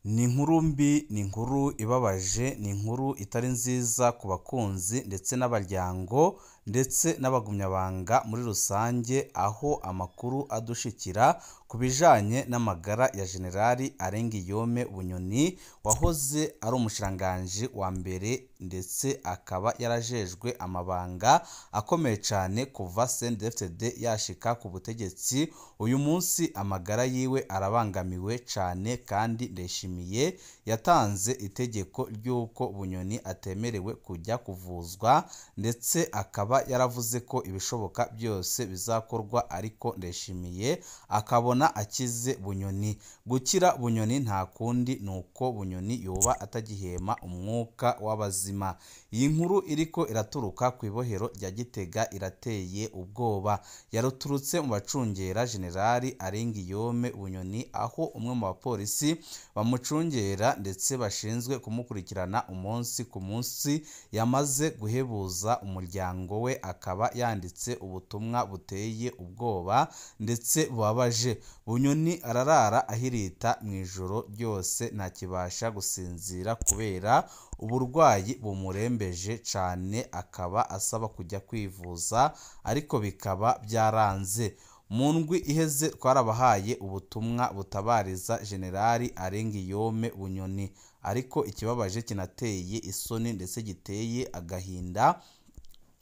Ni inkuru mbi, ni inkuru ibabaje, ni inkuru itari nziza ku bakunzi ndetse n'abaryango ndetse n'abagumyabanga muri rusange, aho amakuru adushikira ku bijanye n'amagara ya Generali Arenguiyome Bunyoni wahoze ari umushikiranganji wa mbere ndetse akaba yarajejwe amabanga akomeye cyane kuva CNDD-FDD yashika ku butegetsi. Uyu munsi amagara yiwe arabangamiwe cyane kandi Ndayishimiye yatanze itegeko ry'uko Bunyoni atemerewe kujya kuvuzwa ndetse akaba yaravuze ko ibishoboka byose bizakorwa, ariko Ndayishimiye akabona akize Bunyoni. Gukira Bunyoni nta kundi nuko Bunyoni yoba atagihema umwuka w'abazima. Iyi nkuru iriko iraturuka ku ibohero rya Gitega irateye ubwoba. Yaruturutse mu bacungera Generali Arenguiyome Bunyoni, aho umwe mu bapolisi bamucungera ndetse bashinzwe kumukurikirana umunsi ku munsi yamaze guhebuza umuryango we, akaba yanditse ubutumwa buteye ubwoba ndetse bubabaje. Bunyoni ararara ahirita mu ijoro ryose ntakibasha gusinzira kubera uburwayi bumurembeje cyane, akaba asaba kujya kwivuza ariko bikaba byaranze. Mu ndwi iheze twarabahaye ubutumwa butabariza Generali Arenguiyome Bunyoni, ariko ikibabaje kinateye isoni ndetse giteye agahinda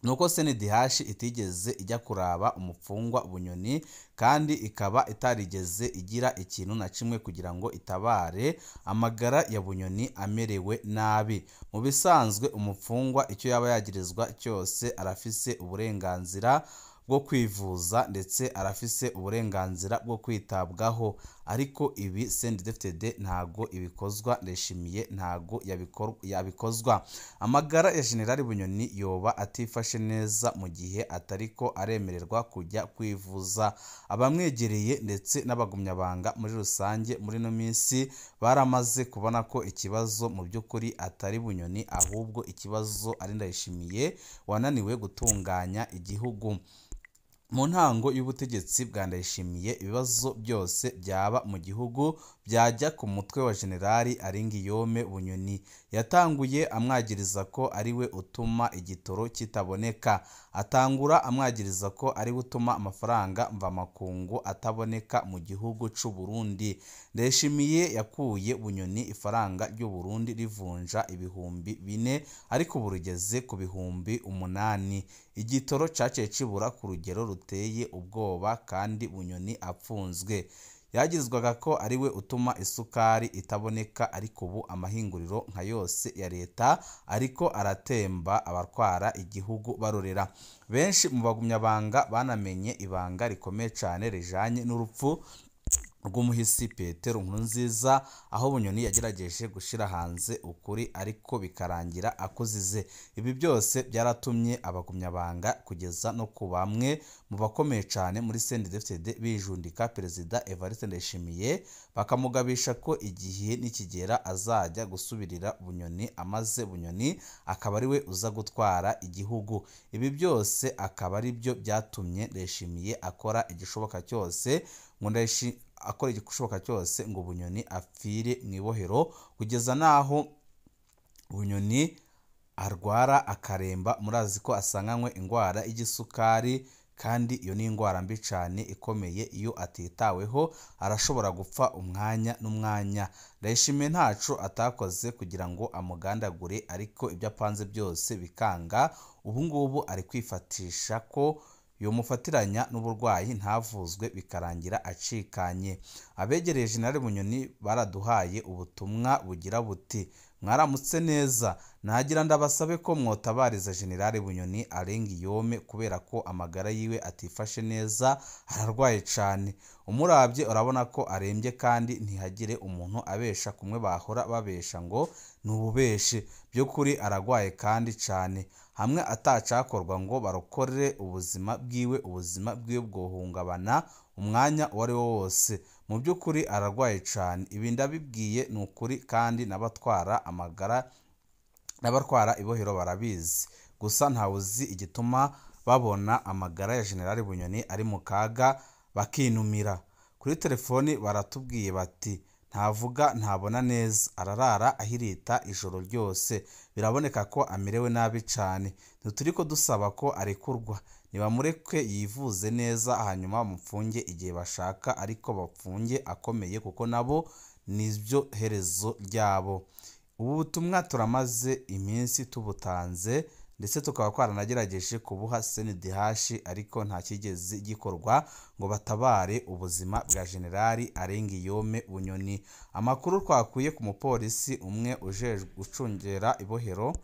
nuko CNDH itigeze ijya kuraba umupfungwa Bunyoni, kandi ikaba itarigeze igira ikintu na kimwe kugira ngo itabare amagara ya Bunyoni amerewe nabi. Mu bisanzwe umupfungwa icyo yaba yagirizwa cyose arafise uburenganzira bwo kwivuza ndetse arafise uburenganzira bwo kwitabwaho, ariko ibi CNDD-FDD ntago ibikozwa, Ndayishimiye ntago yabikozwa. Amagara ya Generali Bunyoni yoba atifashe neza mu gihe atariko aremererwa kujya kwivuza. Abamwegereye ndetse n'abagumyabanga muri rusange muri no minsi baramaze kubona ko ikibazo mu by'ukuri atari Bunyoni, ahubwo ikibazo ari Ndayishimiye wananiwe gutunganya igihugu. Mu ntango y'ubutegetsi bwa Ndayishimiye ibibazo byose byaba mu gihugu byajya ku mutwe wa Generali Arenguiyome Bunyoni. Yatanguye amwagiriza ko ariwe utuma igitoro kitaboneka, atangura amwagiriza ko ariwe utuma amafaranga mvamakungu ataboneka mu gihugu c'u Burundi. Ndayishimiye yakuye Bunyoni ifaranga ry'u Burundi rivunja ibihumbi 4 ariko burugeze ku bihumbi 8. Igitoro caciye kibura ku rugero ruteye ubwoba kandi Bunyoni apfunzwe. Yagirizwaga ko ariwe utuma isukari itaboneka, ariko ubu amahinguriro nka yose ya leta ariko aratemba abatwara igihugu barorera. Benshi mu bagumyabanga banamenye ibanga rikomeye cyane rijanye n'urupfu rw'umuhisi Petero Nkurunziza, aho Bunyoni yagerageje gushira hanze ukuri ariko bikarangira akuzize. Ibi byose byaratumye abagumyabanga kugeza no ku bamwe mu bakomeye cyane muri CNDD-FDD bijundika Perezida Evariste Ndayishimiye, bakamugabisha ko igihe nikigera azajya gusubirira Bunyoni, amaze Bunyoni akaba ariwe uza gutwara igihugu. Ibi byose akaba ari byo byatumye Ndayishimiye akora igishoboka cyose ngo Bunyoni apfire mu ibohero, kugeza naho Bunyoni arwara akaremba. Murazi ko asanganywe indwara y'igisukari, kandi iyo ni indwara mbi cyane ikomeye. Iyo atitaweho arashobora gupfa umwanya n'umwanya. Ndayishimiye ntaco atakoze kugira ngo amugandagure, ariko ibyo apanze byose bikanga. Ubu ngubu ari kwifatisha ko yomufatiranya n'uburwayi ntavuzwe bikarangira acikanye. Abegereye Generali Bunyoni baraduhaye ubutumwa bugira buti: mwaramutse neza, nagira ndabasabe ko mwotabariza Generali Bunyoni Arenguiyome kubera ko amagara yiwe atifashe neza, ararwaye cyane. Umurabye urabona ko arembye kandi ntihagire umuntu abesha kumwe bahora babesha ngo n'ububeshe. By'ukuri aragwaye kandi cyane, hamwe atacakorwa ngo barokore ubuzima bwiwe bwohungabana umwanya uwo ari wo wose. Mu by'ukuri aragwaye cyane, ibi ndabibwiye ni ukuri, kandi n'abatwara ibohero barabizi. Gusa ntawuzi igituma babona amagara ya Generali Bunyoni ari mu kaga bakinumira. Kuri telefoni baratubwiye bati ntavuga ntabona neza, ararara ahirita ijoro ryose, biraboneka ko amerewe nabi cyane, ntituriko dusaba ko arekurwa, nibamureke yivuze neza hanyuma bamupfunge igihe bashaka, ariko bapfunge akomeye kuko nabo nibyo herezo ryabo. Ubu butumwa turamaze iminsi tubutanze ndetse tukaba twaranagerageje kubuha CNDH, ariko nta kigeze gikorwa ngo batabare ubuzima bwa Generali Arengiyome Bunyoni. Amakuru twakuye ku mupolisi umwe ujejwe gucungera ibohero,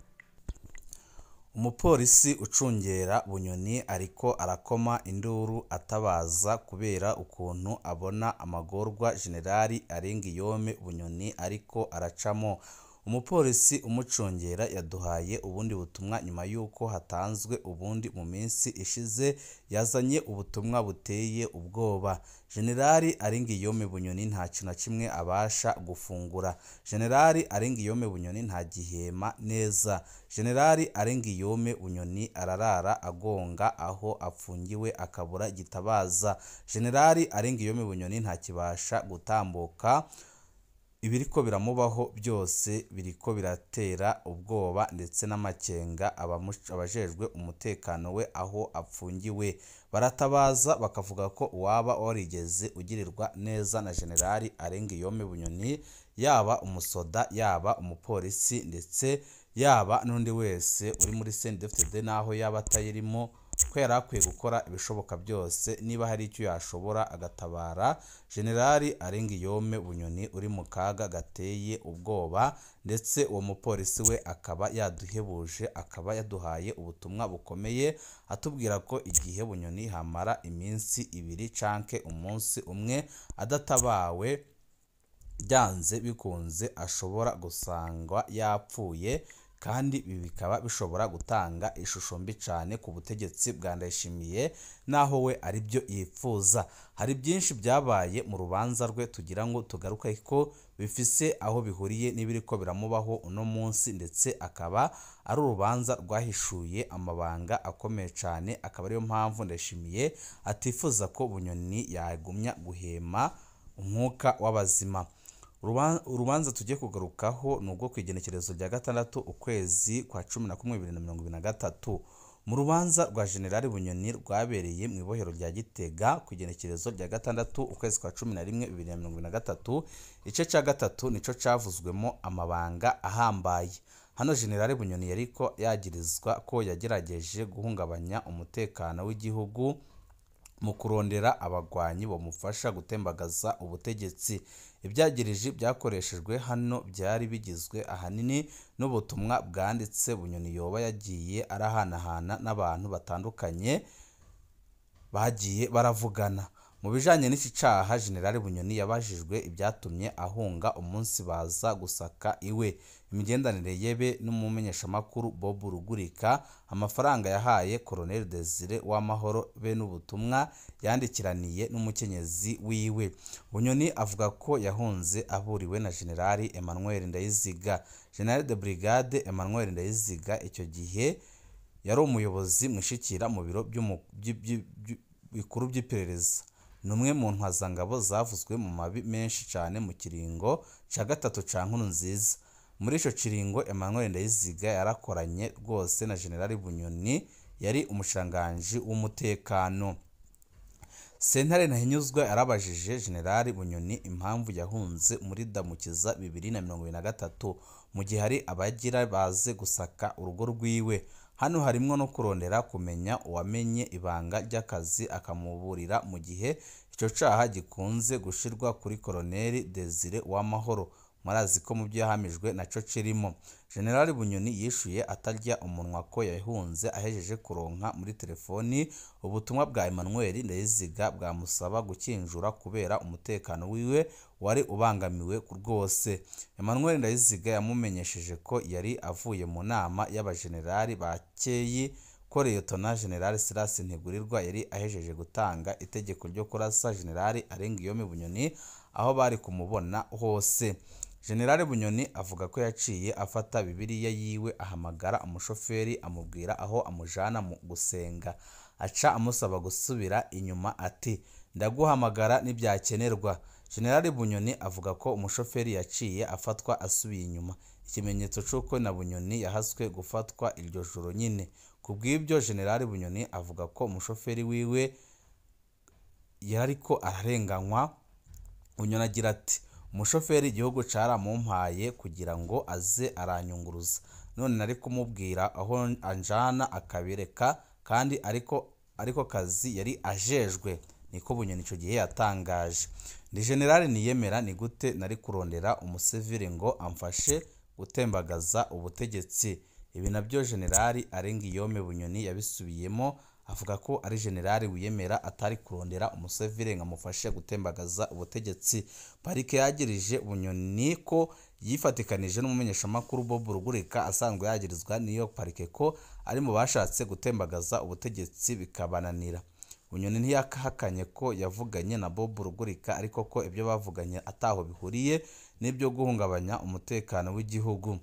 umupolisi ucungera Bunyoni ariko arakoma induru atabaza kubera ukuntu abona amagorwa Generali Arengiyome Bunyoni ariko aracamo. Umupolisi umucungera yaduhaye ubundi butumwa nyuma yuko hatanzwe ubundi mu minsi ishize, yazanye ubutumwa buteye ubwoba. Generali Arengiyome Bunyoni nta kintu na kimwe abasha gufungura. Generali Arengiyome Bunyoni nta gihema neza. Generali Arengiyome Bunyoni ararara agonga aho apfungiwe akabura gitabaza. Generali Arengiyome Bunyoni nta kibasha gutambuka. Ibiriko biramubaho byose biriko biratera ubwoba ndetse n'amakenga abajejwe umutekano we aho apfungiwe. Baratabaza bakavuga ko uwaba warigeze ugirirwa neza na Generali Arengiyome Bunyoni, yaba umusoda, yaba umupolisi, ndetse yaba n'undi wese uri muri CNDD-FDD naho yaba atayirimo, ko yari akwiye gukora ibishoboka byose niba hari icyo yashobora agatabara Generali Arengiyome Bunyoni uri mu kaga gateye ubwoba. Ndetse uwo mupolisi we akaba yaduhebuje, akaba yaduhaye ubutumwa bukomeye atubwira ko igihe Bunyoni hamara iminsi 2 canke umunsi umwe adatabawe, byanze bikunze ashobora gusangwa yapfuye, kandi ibi bikaba bishobora gutanga ishusho mbi cyane ku butegetsi bwa Ndayishimiye naho we ari byo yifuza. Hari byinshi byabaye mu rubanza rwe tugira ngo tugaruke ko bifise aho bihuriye n'ibiriko biramubaho uno munsi, ndetse akaba ari urubanza rwahishuye amabanga akomeye cyane, akaba ariyo mpamvu Ndayishimiye atifuza ko Bunyoni yagumya guhema umwuka w'abazima. Urubanza tugiye kugarukaho nubwo ku igenekerezo rya 6 ukwezi kwa 11 2023. Mu rubanza rwa Generali Bunyoni rwabereye mu ibohero rya Gitega ku igenekerezo rya 6 ukwezi kwa 11 2023, ice cya 3 nico cavuzwemo amabanga ahambaye. Hano Generali Bunyoni yariko yagirizwa ko yagerageje guhungabanya umutekano w'igihugu mu kurondera abagwanyi bamufasha gutembagaza ubutegetsi. Ibyagirije byakoreshejwe hano byari bigizwe ahanini n'ubutumwa bwanditse Bunyoni yoba yagiye arahanahana n'abantu batandukanye bagiye baravugana. Mu bijanye n'iki caha, Generali Bunyoni yabajijwe ibyatumye ahunga umunsi baza gusaka iwe, imigendanire yebe n'umumenyeshamakuru Bob Rugurika, amafaranga yahaye Colonel Desire Uwamahoro be n'ubutumwa yandikiraniye n'umukenyezi wiwe. Bunyoni avuga ko yahunze aburiwe na Generali Emmanuel Ndayiziga. General de Brigade Emmanuel Ndayiziga icyo gihe yari umuyobozi mwishikira mu biro bikuru by'iperereza. Numwe mu ntwazangabo zavuzwe mu mabi menshi cyane mu kiringo ca 3 ca Nkurunziza. Muri ico kiringo Emmanuel Ndayiziga yarakoranye rwose na Generali Bunyoni, yari umushikiranganji w'umutekano. Sentare Ntahinyuzwa yarabajije Generali Bunyoni impamvu yahunze muri Damukiza 2023 mu gihe hari abagira baze gusaka urugo rwiwe. Hano harimwo no kurondera kumenya uwamenye ibanga ry'akazi akamuburira mu gihe icyo caha gikunze gushirwa kuri Colonel Desire Uwamahoro. Marazi ko mu byo yahamijwe naco kirimo. Generali Bunyoni yishuye atarya umunwa ko yahunze ahejeje kuronka muri telefoni ubutumwa bwa Emmanuel Ndayiziga bwamusaba gukinjura kubera umutekano wiwe wari ubangamiwe rwose. Emmanuel Ndayiziga yamumenyesheje ko yari avuye mu nama y'abagenerali bakeyi ko Lieutenant General Silas Ntigurirwa yari ahejeje gutanga itegeko ryo kurasa Generali Arengiyome Bunyoni aho bari kumubona hose. General Bunyoni avuga ko yaciye afata Bibiliya yiwe ahamagara umushoferi amubwira aho amujana mu gusenga, aca amusaba gusubira inyuma ati ndaguhamagara n'ibyakenerwa. General Bunyoni avuga ko umushoferi yaciye afatwa asubiye inyuma, ikimenyetso c'uko na Bunyoni yahaswe gufatwa iryo joro nyine. Kubw'ibyo General Bunyoni avuga ko umushoferi wiwe yariko ararenganywa. Bunyoni agira ati umushoferi igihugu caramumpaye kugira ngo aze aranyunguruza, none nari kumubwira aho anjana akabireka kandi ariko kazi yari ajejwe, niko Bunyoni ico gihe yatangaje. Ndi General Niyemera, ni gute nari kurondera umusivili ngo amfashe gutembagaza ubutegetsi? Ibi nabyo General Arengiyome Bunyoni yabisubiyemo avuga ko ari General Wiyemera atari kurondera umusivili ngo amufashe gutembagaza ubutegetsi. Parike yagirije Bunyoni ko yifatikanije n'umumenyeshamakuru Bob Rugurika asanzwe yagirizwa n'iyo parike ko ari mu bashatse gutembagaza ubutegetsi bikabananira. Bunyoni ntiyahakanye ko yavuganye na Bob Rugurika, ariko ko ibyo bavuganye ataho bihuriye n'ibyo guhungabanya umutekano w'igihugu.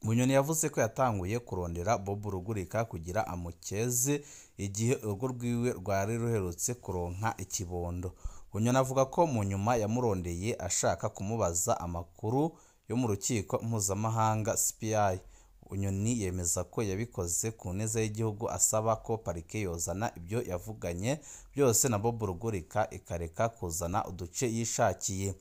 Bunyoni yavuze ko yatanguye kurondera Bob Rugurika kugira amukeze igihe urugo rwiwe rwari ruherutse kuronka ikibondo. Bunyoni avuga ko mu nyuma yamurondeye ashaka kumubaza amakuru yo mu rukiko mpuzamahanga CPI. Bunyoni yemeza ko yabikoze ku neza y'igihugu, asaba ko parike yozana ibyo yavuganye byose na Bob Rugurika ikareka kuzana uduce yishakiye.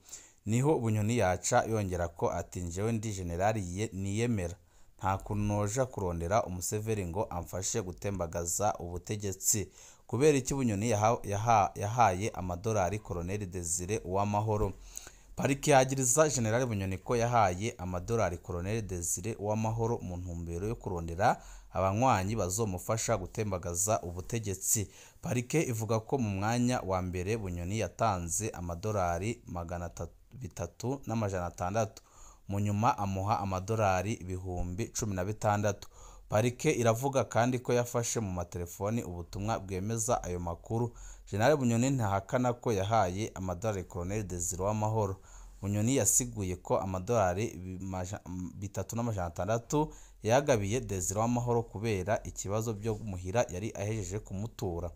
Niho Bunyoni yaca yongera ko ati njyewe ndi General Niyemera, nta kuntu noja kurondera umuseveri ngo amfashe gutembagaza ubutegetsi. Kubera iki Bunyoni yahaye amadolari Colonel Desire Uwamahoro? Parike yagiriza General Bunyoni ko yahaye amadolari Colonel Desire Uwamahoro mu ntumbero yo kurondera abanywanyi bazomufasha gutembagaza ubutegetsi. Parike ivuga ko mu mwanya wa mbere Bunyoni yatanze amadolari 3,600, mu nyuma amuha amadolari 16,000. Parike iravuga kandi ko yafashe mu matelefoni ubutumwa bwemeza ayo makuru. General Bunyoni ntahakana ko yahaye amadolari Colonel Desire Uwamahoro. Bunyoni yasiguye ko amadolari 3,600 yagabiye Desire Uwamahoro kubera ikibazo byo muhira yari ahejeje kumutura.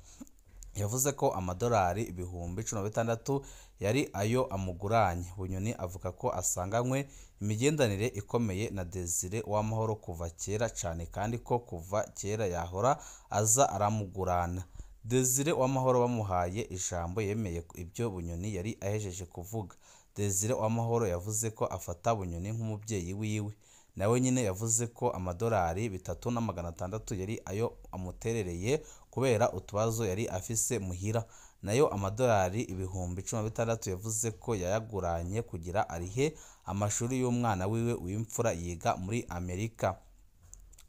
Yavuze ko amadolari 16,000 yari ayo amuguranye. Bunyoni avuga ko asanganywe imigendanire ikomeye na Desire Uwamahoro kuva kera cyane, kandi ko kuva kera yahora aza aramugurana. Desire Uwamahoro bamuhaye ijambo yemeye ibyo Bunyoni yari ahejeje kuvuga. Desire Uwamahoro yavuze ko afata Bunyoni nk'umubyeyi wiwe. Nawe nyine yavuze ko amadolari 3,600 yari ayo amuterereye kubera utubazo yari afise muhira, nayo amadolari 16,000 yavuze ko yayaguranye kugira arihe amashuri y'umwana wiwe w'imfura yiga muri Amerika.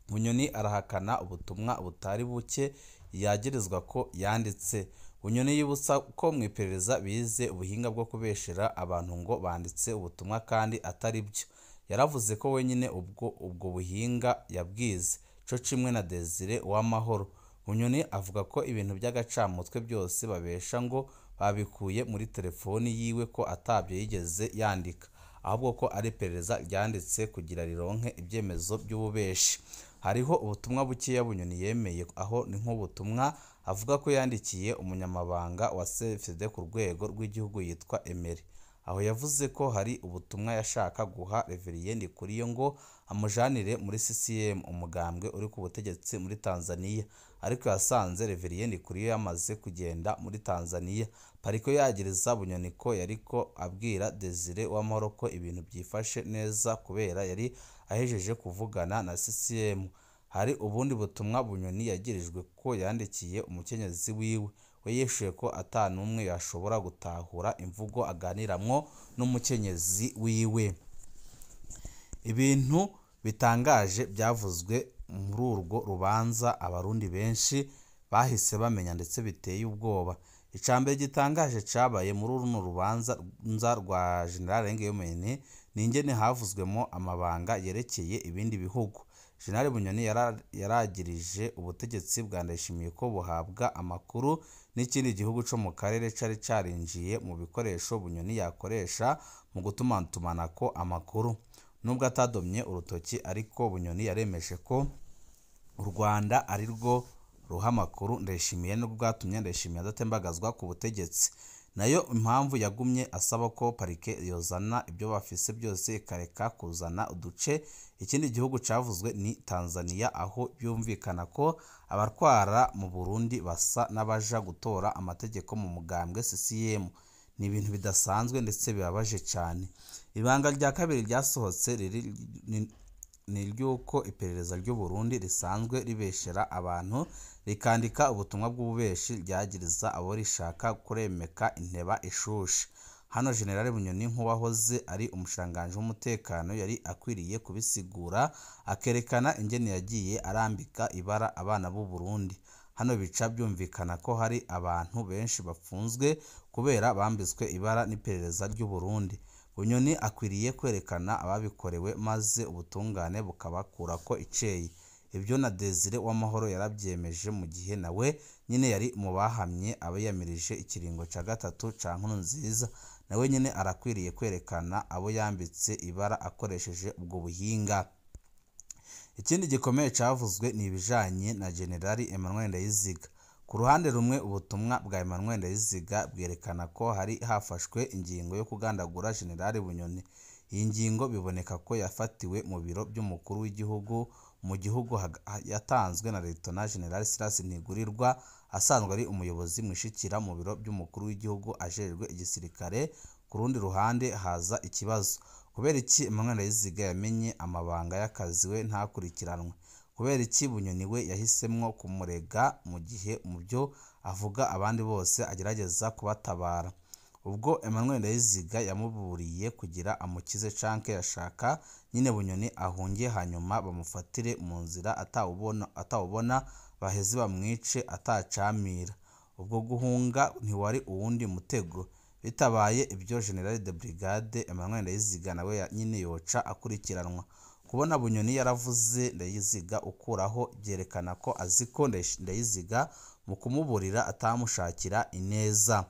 Bunyoni arahakana ubutumwa butari buke yagirizwa ko yanditse. Bunyoni yibutsa ko mu iperereza bize ubuhinga bwo kubeshera abantu ngo banditse ubutumwa kandi atari byo. Yaravuze ko wenyine ubwo buhinga yabwize co kimwe na Desire Uwamahoro. Bunyoni avuga ko ibintu by'agacamutwe byose babesha ngo babikuye muri telefoni yiwe, ko atabyo yigeze yandika, ahubwo ko ari iperereza ryanditse kugira rironke ibyemezo by'ububeshi. Hariho ubutumwa bukeya Bunyoni yemeye, aho ni nk'ubutumwa avuga ko yandikiye umunyamabanga wa CFD ku rwego rw'igihugu yitwa Emery. Aho yavuze ko hari ubutumwa yashaka guha Reverien Ndikuriyo ngo amujanire muri CCM, umugambwe uri ku butegetsi muri Tanzania, ariko yasanze Reverien Ndikuriyo yamaze kugenda muri Tanzania. Pariko yagiriza Bunyoni ko yariko abwira Desire Uwamahoro ko ibintu byifashe neza kubera yari ahejeje kuvugana na CCM. Hari ubundi butumwa Bunyoni yagirijwe ko yandikiye umukenyezi wiwe. We yeshuye ko atanumwe yashobora gutahura imvugo aganiramwo n'umukenyezi wiwe. Ibintu bitangaje byavuzwe muri urwo rubanza abarundi benshi bahise bamenya ndetse biteye ubwoba. Icambere gitangaje cabaye muri runo rubanza rwa General Arengiyome ni ingene havuzwemo amabanga yerekeye ibindi bihugu. General Bunyoni yaragirije ubutegetsi bwa Ndayishimiye ko buhabwa amakuru n'ikindi gihugu cyo mu karere cari carinjiye mu bikoresho Bunyoni yakoresha mu gutumatumanako amakuru. Nubwo atadomye urutoki, ariko Bunyoni yaremeje ko u Rwanda ari rwo ruha amakuru Ndayishimiye, nubwo bwatumye Ndayishimiye adatembagazwa ku butegetsi. nayo impamvu yagumye asaba ko parike yozana ibyo bafise byose ikareka kuzana uduce. Ikindi gihugu cavuzwe ni Tanzania, aho byumvikana ko abatwara mu Burundi basa n'abaja gutora amategeko mu mugambwe CCM. Ni ibintu bidasanzwe ndetse bibabaje cyane. Ibanga rya kabiri ryasohotse ni ry'uko iperereza ry'u Burundi risanzwe ribeshera abantu rikandika ubutumwa bw'ububeshi ryagiriza abo rishaka kuremeka inteba ishushe. Hano General Bunyoni nk'uwahoze ari umushikiranganji w'umutekano yari akwiriye kubisigura akerekana ingene yagiye arambika ibara abana b'u Burundi. Hano bica byumvikana ko hari abantu benshi bapfunzwe kubera bambitswe ibara n'iperereza ry'u Burundi. Bunyoni akwiriye kwerekana ababikorewe maze ubutungane bukabakurako iceye. Ibyo na Desire Uwamahoro yarabyemeje mu gihe nawe nyine yari mu bahamye abayamirije ikiringo ca gatatu ca Nkurunziza. Nawe nyine arakwiriye kwerekana abo yambitse ibara akoresheje ubwo buhinga. Ikindi gikomeye cavuzwe ni ibijanye na General Emmanuel Ndayiziga. Ku ruhande rumwe ubutumwa bwa Emmanuel Ndayiziga bwerekana ko hari hafashwe ingingo yo kugandagura General Bunyoni. Iyi ngingo biboneka ko yafatiwe mu biro by'umukuru w'igihugu mu gihugu yatanzwe na Lieutenant General Silas Ntigurirwa, asanzwe ari umuyobozi mwishikira mu biro by'umukuru w'igihugu ajejwe igisirikare. Ku rundi ruhande haza ikibazo, kubera iki Emmanuel Ndayiziga yamenye amabanga y'akazi we ntakurikiranwe? Kubera iki Bunyoni we yahisemwo kumurega mu gihe mu byo avuga abandi bose agerageza kubatabara? Ubwo Emmanuel Ndayiziga yamuburiye kugira amukize canke yashaka nyine Bunyoni ahungiye hanyuma bamufatire mu nzira atawubona baheze bamwice atacamira? Ubwo guhunga ntiwari uwundi mutego? Bitabaye ibyo General de Brigade Emmanuel Ndayiziga nawe nyine yoca akurikiranwa. Kubona Bunyoni yaravuze Ndayiziga ukuraho byerekana ko aziko Ndayiziga mu kumuburira atamushakira ineza.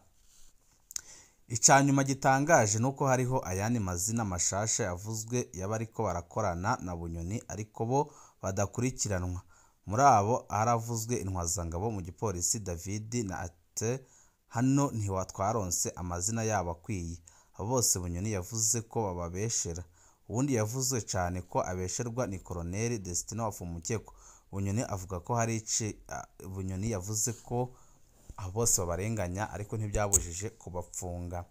Icanyuma gitangaje nuko hariho ayandi mazina mashasha yavuzwe y'abariko barakorana na Bunyoni ariko bo badakurikiranwa. Muri abo haravuzwe intwazangabo mu gipolisi David na Ate. Hano ntiwatwaronse amazina yabo akwiye. Abo bose Bunyoni yavuze ko bababeshera. Ubundi yavuze cyane ko abesherwa ni Colonel Destino Wafumukeko. Bunyoni avuga ko hari Bunyoni yavuze ko abo bose babarenganya ariko ntibyabujije kubapfunga.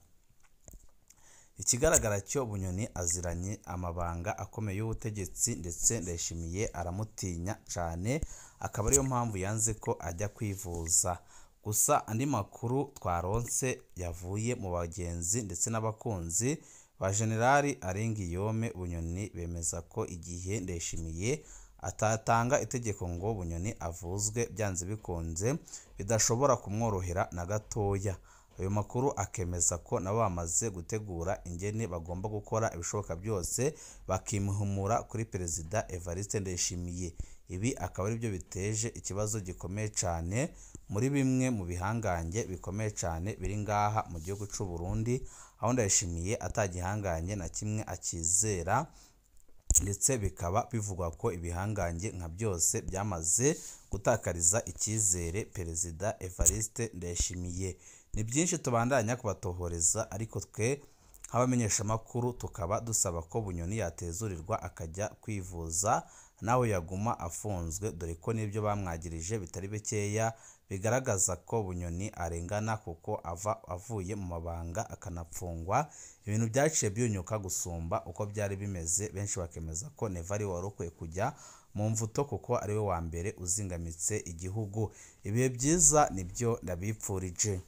Ikigaragara cyo Bunyoni aziranye amabanga akomeye y'ubutegetsi ndetse Ndayishimiye aramutinya cyane, akaba ariyo mpamvu yanze ko ajya kwivuza. Gusa andi makuru twaronse yavuye mu bagenzi ndetse n'abakunzi ba General Arengiyome Bunyoni bemeza ko igihe Ndayishimiye atatanga itegeko ngo Bunyoni avuzwe byanze bikunze bidashobora kumworohera na gatoya. Ayo makuru akemeza ko nabo bamaze gutegura ingene bagomba gukora ibishoboka byose bakimuhumura kuri Perezida Evariste Ndayishimiye. Ibi akaba ari byo biteje ikibazo gikomeye cyane muri bimwe mu bihangange bikomeye cyane biri ngaha mu gihugu cy'u Burundi, aho Ndayishimiye atagihanganye na kimwe akizera, ndetse bikaba bivugwa ko ibihangange nka byose byamaze gutakariza icyizere Perezida Evariste Ndayishimiye. Ni byinshi tubandanya kubatohoreza, ariko twe nk'abamenyesha makuru tukaba dusaba ko Bunyoni yatezurirwa akajya kwivuza nawe yaguma afunzwe, dore ko n'ibyo bamwagirije bitari bikeya bigaragaza ko Bunyoni arengana kuko avuye mu mabanga akanapfungwa. Ibintu byaciye byunyuka gusumba uko byari bimeze. Benshi bakemeza ko Nevari warokwe kujya mu mvuto kuko ariwe wa mbere uzingamitse igihugu. Ibihe byiza nibyo ndabipfurije.